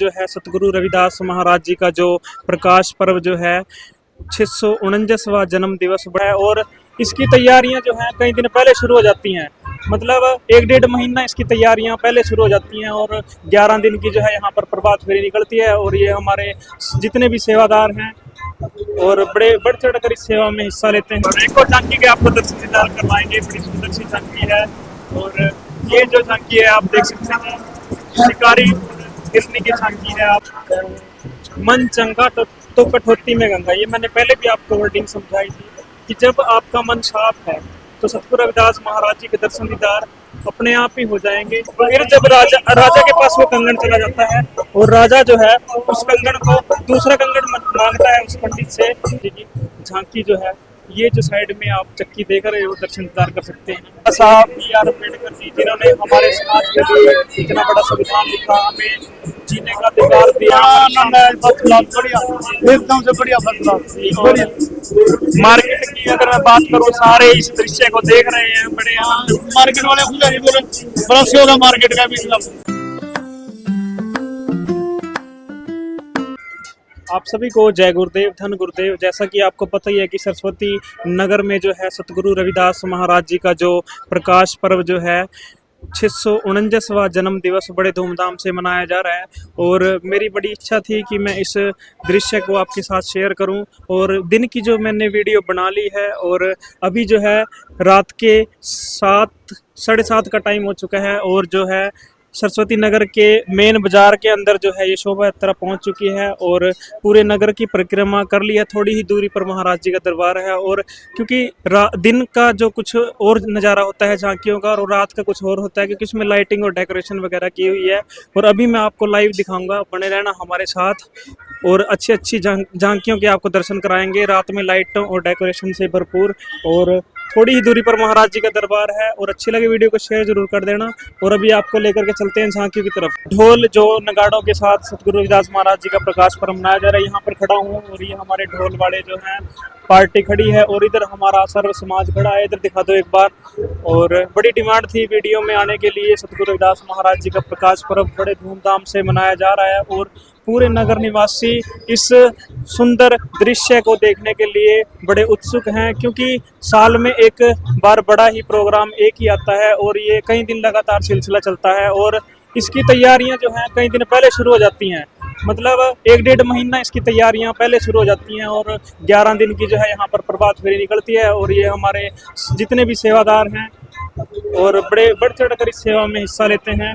जो है सतगुरु रविदास महाराज जी का जो प्रकाश पर्व जो है 649वां जन्म दिवस है और इसकी तैयारियां जो हैं कई दिन पहले शुरू हो जाती हैं। मतलब 1-1.5 महीना इसकी तैयारियां पहले शुरू हो जाती हैं और 11 दिन की जो है यहाँ पर प्रभात फेरी निकलती है और ये हमारे जितने भी सेवादार हैं और बड़े बढ़ चढ़ कर इस सेवा में हिस्सा लेते हैं। एक और झांकी के आपको दर्शन दीदार करवाएंगे, बड़ी सुंदर सी झांकी है और ये जो झांकी है आप देख सकते हैं शिकारी हिरनी की झांकी है। आप मन चंगा तो कठौती में गंगा, ये मैंने पहले भी आपको वर्डिंग समझाई थी कि जब आपका मन साफ है तो सतगुरु रविदास महाराज जी के दर्शन दीदार अपने आप ही हो जाएंगे। फिर जब राजा के पास वो कंगन चला जाता है और राजा जो है उस कंगन को दूसरा कंगन मांगता है उस पंडित से। झांकी जो है ये जो साइड में आप चक्की देख रहे हो दर्शन दीदार कर सकते हैं। साहब B.R. अम्बेडकर जी जिन्होंने हमारे समाज के लिए इतना बड़ा संविधान लिखा, हमें जीने का अधिकार दिया। एकदम से बढ़िया बढ़िया। मार्केट की अगर मैं बात करूँ, सारे इस दृश्य को देख रहे हैं, बड़े मार्केट वाले बड़ा से होगा मार्केट का भी। आप सभी को जय गुरुदेव, धन गुरुदेव। जैसा कि आपको पता ही है कि सरस्वती नगर में जो है सतगुरु रविदास महाराज जी का जो प्रकाश पर्व जो है 649वां जन्म दिवस बड़े धूमधाम से मनाया जा रहा है और मेरी बड़ी इच्छा थी कि मैं इस दृश्य को आपके साथ शेयर करूं और दिन की जो मैंने वीडियो बना ली है और अभी जो है रात के 7-7:30 का टाइम हो चुका है और जो है सरस्वती नगर के मेन बाजार के अंदर जो है ये शोभा यात्रा पहुंच चुकी है और पूरे नगर की परिक्रमा कर ली है। थोड़ी ही दूरी पर महाराज जी का दरबार है और क्योंकि दिन का जो कुछ और नज़ारा होता है झांकियों का और रात का कुछ और होता है क्योंकि इसमें लाइटिंग और डेकोरेशन वगैरह की हुई है और अभी मैं आपको लाइव दिखाऊंगा। बने रहना हमारे साथ और अच्छी झांकियों के आपको दर्शन कराएंगे रात में लाइटों और डेकोरेशन से भरपूर। और थोड़ी ही दूरी पर महाराज जी का दरबार है और अच्छी लगे वीडियो को शेयर जरूर कर देना। और अभी आपको लेकर के चलते हैं झांकी की तरफ। ढोल जो नगाड़ों के साथ सतगुरु रविदास महाराज जी का प्रकाश पर्व मनाया जा रहा है। यहाँ पर खड़ा हूँ और ये हमारे ढोल वाले जो हैं पार्टी खड़ी है और इधर हमारा सर्व समाज खड़ा है। इधर दिखा दो एक बार। और बड़ी डिमांड थी वीडियो में आने के लिए। सतगुरु रविदास महाराज जी का प्रकाश पर्व बड़े धूमधाम से मनाया जा रहा है और पूरे नगर निवासी इस सुंदर दृश्य को देखने के लिए बड़े उत्सुक हैं क्योंकि साल में एक बार बड़ा ही प्रोग्राम एक ही आता है और ये कई दिन लगातार सिलसिला चलता है और इसकी तैयारियां जो हैं कई दिन पहले शुरू हो जाती हैं। मतलब 1-1.5 महीना इसकी तैयारियां पहले शुरू हो जाती हैं और 11 दिन की जो है यहाँ पर प्रभात फेरी निकलती है और ये हमारे जितने भी सेवादार हैं और बड़े बढ़ चढ़ कर इस सेवा में हिस्सा लेते हैं।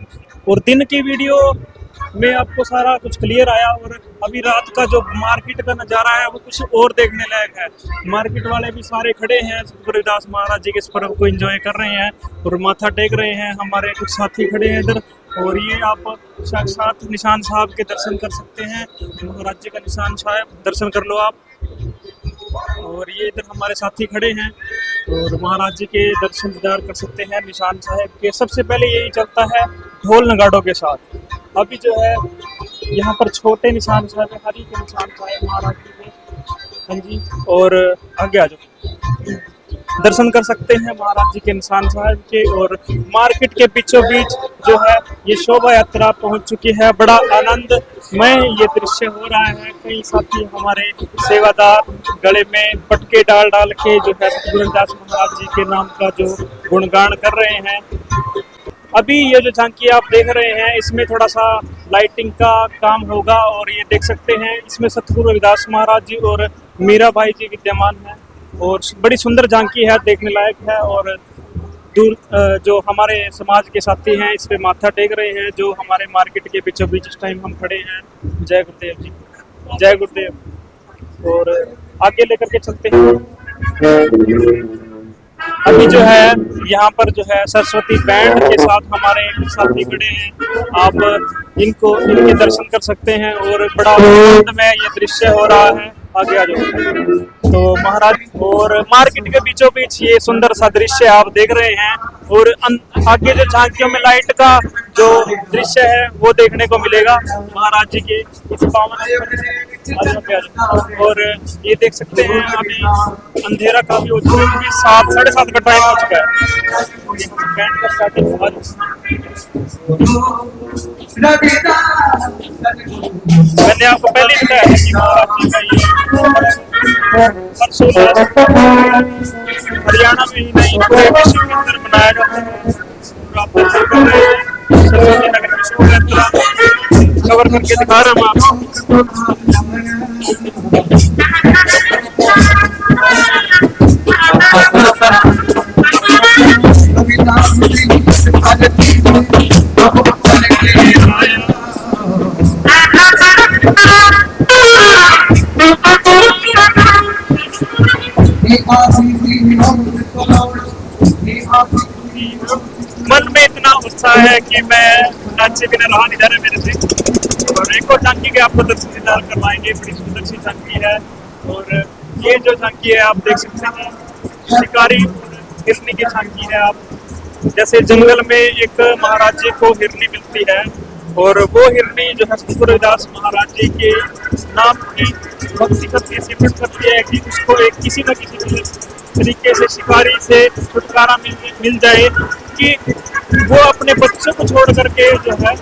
और दिन की वीडियो में आपको सारा कुछ क्लियर आया और अभी रात का जो मार्केट का नज़ारा है वो कुछ और देखने लायक है। मार्केट वाले भी सारे खड़े हैं, सतगुरु रविदास महाराज जी के इस पर्व को एंजॉय कर रहे हैं और माथा टेक रहे हैं। हमारे कुछ साथी खड़े हैं इधर और ये आप साक्षात निशान साहब के दर्शन कर सकते हैं। महाराज जी का निशान साहब दर्शन कर लो आप। और ये इधर हमारे साथी खड़े हैं और महाराज जी के दर्शन दीदार कर सकते हैं निशान साहब के। सबसे पहले यही चलता है ढोल नगाड़ों के साथ। अभी जो है यहाँ पर छोटे निशान साहब है, हरी के निशान साहब महाराज जी के। हाँ जी, और आगे आ जाओ, दर्शन कर सकते हैं महाराज जी के निशान साहब के। और मार्केट के बीचों बीच जो है ये शोभा यात्रा पहुंच चुकी है। बड़ा आनंदमय ये दृश्य हो रहा है। कई साथी हमारे सेवादार गले में पटके डाल के जो है सतगुरु रविदास महाराज जी के नाम का जो गुणगान कर रहे हैं। अभी ये जो झांकी आप देख रहे हैं इसमें थोड़ा सा लाइटिंग का काम होगा और ये देख सकते हैं इसमें सतगुरु रविदास महाराज जी और मीरा भाई जी विद्यमान हैं और बड़ी सुंदर झांकी है, देखने लायक है। और दूर जो हमारे समाज के साथी हैं इस पे माथा टेक रहे हैं जो हमारे मार्केट के बीचों बीच इस टाइम हम खड़े हैं। जय गुरुदेव जी, जय गुरुदेव। और आगे लेकर के चलते हैं। अभी जो है यहाँ पर जो है सरस्वती बैंड के साथ हमारे साथी खड़े हैं। आप इनके दर्शन कर सकते हैं और बड़ा आनंदमय ये दृश्य हो रहा है। आगे आ जाओ। तो महाराज और मार्केट के बीचों बीच ये सुंदर सा दृश्य आप देख रहे हैं और आगे जो झांकियों में लाइट का जो दृश्य है वो देखने को मिलेगा महाराज जी के इस पावन आ जाओ, आ जाओ। और ये देख सकते हैं अभी अंधेरा काफी हो चुका है क्योंकि 7, 7:30 का टाइम हो चुका है। बैंड का स्टार्टिंग हुआ। मैंने आपको पहले ही बताया था कि महाराष्ट्र का ये हर्षोल्लास हरियाणा में ही नहीं पूरे विश्व के अंदर मनाया जाता है। और आप देख कर रहे हैं सरस्वती नगर में शो रहता कवर करके दिखा रहा हूँ आपको। मन में इतना उत्साह है कि मैं नाचे बिना रहा नहीं जा रहा मेरे से। और एक और झांकी के आपको दर्शन दीदार करवाएंगे, बड़ी सुंदर सी झांकी है। और ये जो झांकी है आप देख सकते हैं शिकारी हिरनी की झांकी है। आप जैसे जंगल में एक महाराज जी को हिरनी मिलती है और वो हिरनी जो है सतगुरु रविदास महाराज जी के नाम की भक्ति करती सिमट करती है कि उसको एक किसी न किसी तरीके से शिकारी से छुटकारा मिल जाए, कि वो अपने बच्चों को छोड़ करके जो है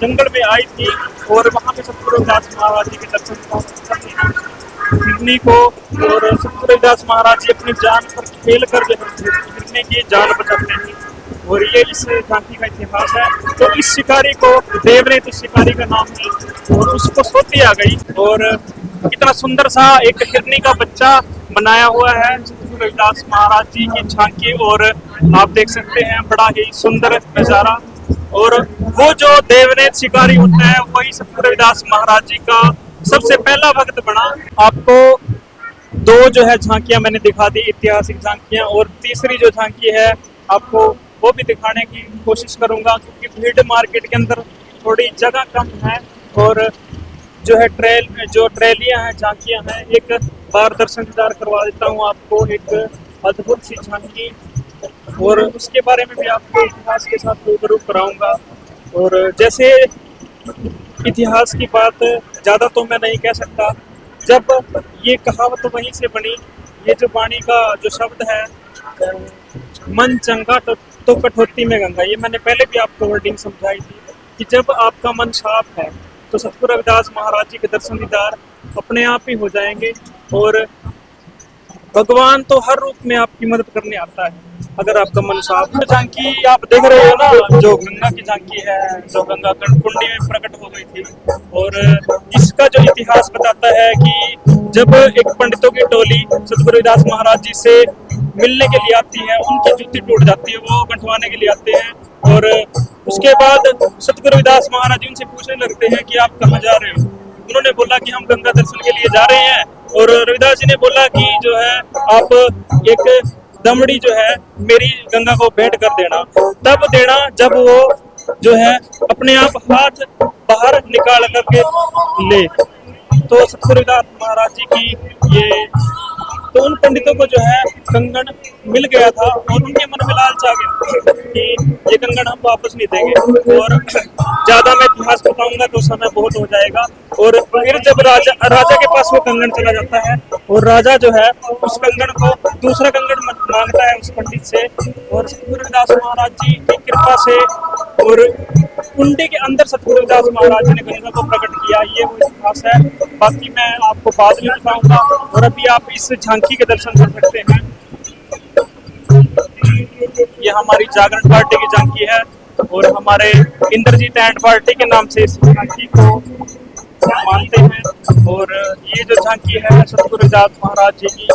जंगल में आई थी और वहाँ पे सतगुरु रविदास महाराज जी के दर्शन हिरनी को। और सतगुरु रविदास महाराज जी अपनी जान पर खेल कर जो है हिरनी की जान बचाते हैं। और ये इस झांकी का इतिहास है। तो इस शिकारी को देव ने तो शिकारी का नाम है और उसको सोती आ गई और कितना सुंदर सा एक हिरनी का बच्चा बनाया हुआ है सतगुरु रविदास महाराज जी की झांकी। और आप देख सकते हैं बड़ा ही सुंदर नजारा। और वो जो देवनेत शिकारी होता है वही सतगुरु रविदास महाराज जी का सबसे पहला भक्त बना। आपको दो जो है झांकियां मैंने दिखा दी, ऐतिहासिक झांकियां, और तीसरी जो झांकी है आपको वो भी दिखाने की कोशिश करूंगा क्योंकि भीड़ मार्केट के अंदर थोड़ी जगह कम है। और जो है ट्रेलियां हैं, झांकियां हैं, एक बार दर्शन दीदार करवा देता हूँ आपको एक अद्भुत सी झांकी। और उसके बारे में भी आपको इतिहास के साथ रूबरू कराऊंगा। और जैसे इतिहास की बात ज़्यादा तो मैं नहीं कह सकता, जब ये कहावत वहीं से बनी, ये जो वाणी का जो शब्द है मन चंगा तो कठौती में गंगा, ये मैंने पहले भी आपको वर्डिंग समझाई थी कि जब आपका मन साफ है तो सतगुरु रविदास महाराज जी के दर्शन दीदार अपने आप ही हो जाएंगे। और भगवान तो हर रूप में आपकी मदद करने आता है अगर आपका मन साफ है। झांकी आप देख रहे हो ना, जो गंगा की झांकी है, जो गंगा कुंडी में प्रकट हो गई थी। और इसका जो इतिहास बताता है कि जब एक पंडितों की टोली सतगुरु रविदास महाराज जी से मिलने के लिए आती है, उनकी जूती टूट जाती है, वो गंठवाने के लिए आते हैं। और उसके बाद सतगुरु रविदास महाराज जी उनसे पूछने लगते हैं कि आप कहाँ जा रहे हो। उन्होंने बोला कि हम गंगा दर्शन के लिए जा रहे हैं। और रविदास जी ने बोला कि जो है आप एक दमड़ी जो है मेरी गंगा को भेंट कर देना, तब देना जब वो जो है अपने आप हाथ बाहर निकाल करके ले। तो सतगुरु रविदास महाराज जी की ये तो उन पंडितों को जो है कंगन मिल गया था और उनके मन में लालच आ गया कि ये कंगन हम वापस नहीं देंगे। और ज्यादा मैं इतिहास बताऊंगा तो समय बहुत हो जाएगा। और फिर जब राजा के पास वो कंगन चला जाता है और राजा जो है उस कंगन को दूसरा कंगन मांगता है उस पंडित से। और सतगुरु रविदास महाराज जी की कृपा से और कुंडी के अंदर सतगुरु रविदास महाराज जी ने गंगा को प्रकट किया, ये वो इतिहास है। बाकी मैं आपको बाद में बताऊंगा। और अभी आप इस झांकी के दर्शन कर सकते हैं। ये हमारी जागरण पार्टी की झांकी है और हमारे इंद्रजीत एंड पार्टी के नाम से इस झांकी को मानते हैं। और ये जो झांकी है सतगुरु रविदास महाराज जी की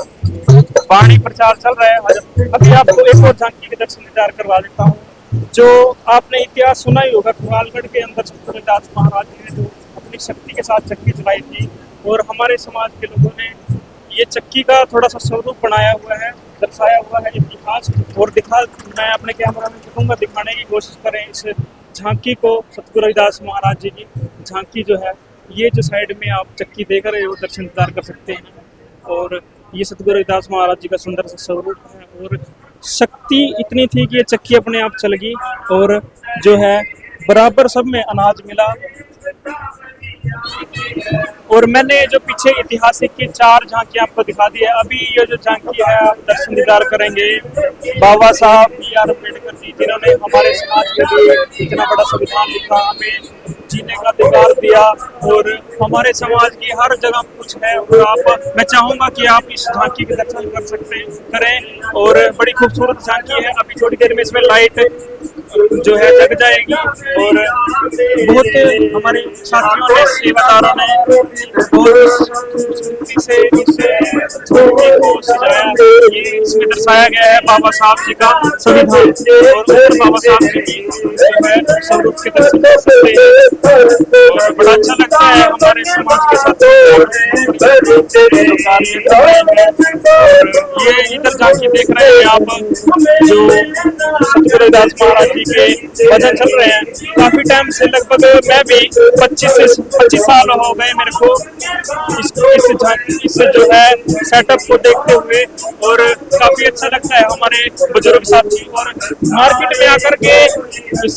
वाणी प्रचार चल रहा है। अभी आपको एक और झांकी के दर्शन दीदार करवा देता हूँ। जो आपने इतिहास सुना ही होगा, कुरालगढ़ के अंदर सतगुरु रविदास महाराज जी ने जो अपनी शक्ति के साथ चक्की चलाई थी और हमारे समाज के लोगों ने ये चक्की का थोड़ा सा स्वरूप बनाया हुआ है, दर्शाया हुआ है इतिहास। और मैं अपने कैमरा में दिखाऊंगा, दिखाने की कोशिश करें इस झांकी को। सतगुरु रविदास महाराज जी की झांकी जो है, ये जो साइड में आप चक्की देख रहे हो दर्शन दीदार कर सकते हैं। और ये सतगुरु रविदास महाराज जी का सुंदर सा स्वरूप है। और शक्ति इतनी थी कि ये चक्की अपने आप चल गई और जो है बराबर सब में अनाज मिला। और मैंने जो पीछे ऐतिहासिक की 4 झांकियां आपको दिखा दी है। अभी ये जो झांकी है आप दर्शन दीदार करेंगे बाबा साहब B.R. अम्बेडकर जी, जिन्होंने हमारे समाज के लिए इतना बड़ा संविधान लिखा, हमें जीने का अधिकार दिया और हमारे समाज की हर जगह कुछ है। और आप, मैं चाहूंगा कि आप इस झांकी के दर्शन करें और बड़ी खूबसूरत झांकी है। अभी थोड़ी देर में इसमें लाइट जो है जग जाएगी और बहुत हमारे साथियों ने, सेवादारों ने बहुत खूबसूरती से इस झांकी को सजाया। ये इसमें दर्शाया गया है बाबा साहब जी का संविधान और ऊपर बाबा साहब जी की जो है स्वरूप के दर्शन कर सकते हैं और बड़ा अच्छा लगता है हमारे समाज के साथ जो कार्य कर रहे हैं। और ये इधर झांकी देख रहे हैं आप, जो सतगुरु रविदास महाराज जी के भजन चल रहे हैं। काफी टाइम से, लगभग मैं भी 25 साल हो गए मेरे को इस जो है सेटअप को देखते हुए और काफी अच्छा लगता है हमारे बुजुर्ग साथी। और मार्केट में आकर के इस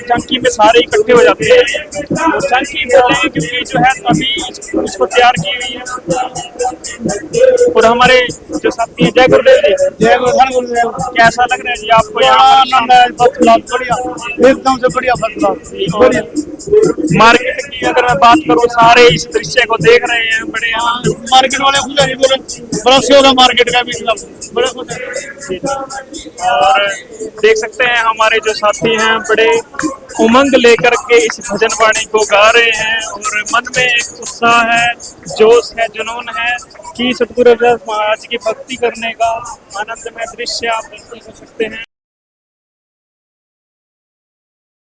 झांकी में सारे इकट्ठे हो जाते हैं और झांकी बोलते हैं क्योंकि जो है अभी इसको तैयार की हुई है। और हमारे जो साथी हैं, जय गुरुदेव जी। जय गुरुदेव। कैसा लग रहा है जी आपको बड़ा यहाँ आनंद है, फर्स्ट क्लास, बढ़िया, एकदम से बढ़िया, फर्स्ट क्लास, बढ़िया। मार्केट की अगर मैं बात करूँ, सारे इस दृश्य को देख रहे हैं, बड़े मार्केट वाले खुश हैं, बोले बड़ा शोर है मार्केट का भी, बड़े खुश हैं। और देख सकते हैं हमारे जो साथी हैं बड़े उमंग लेकर के इस भजन वाणी को गा रहे हैं और मन में एक उत्साह है, जोश है, जुनून है कि सतगुरु रविदास महाराज की भक्ति करने का आनंदमय दृश्य आप देख सकते हैं।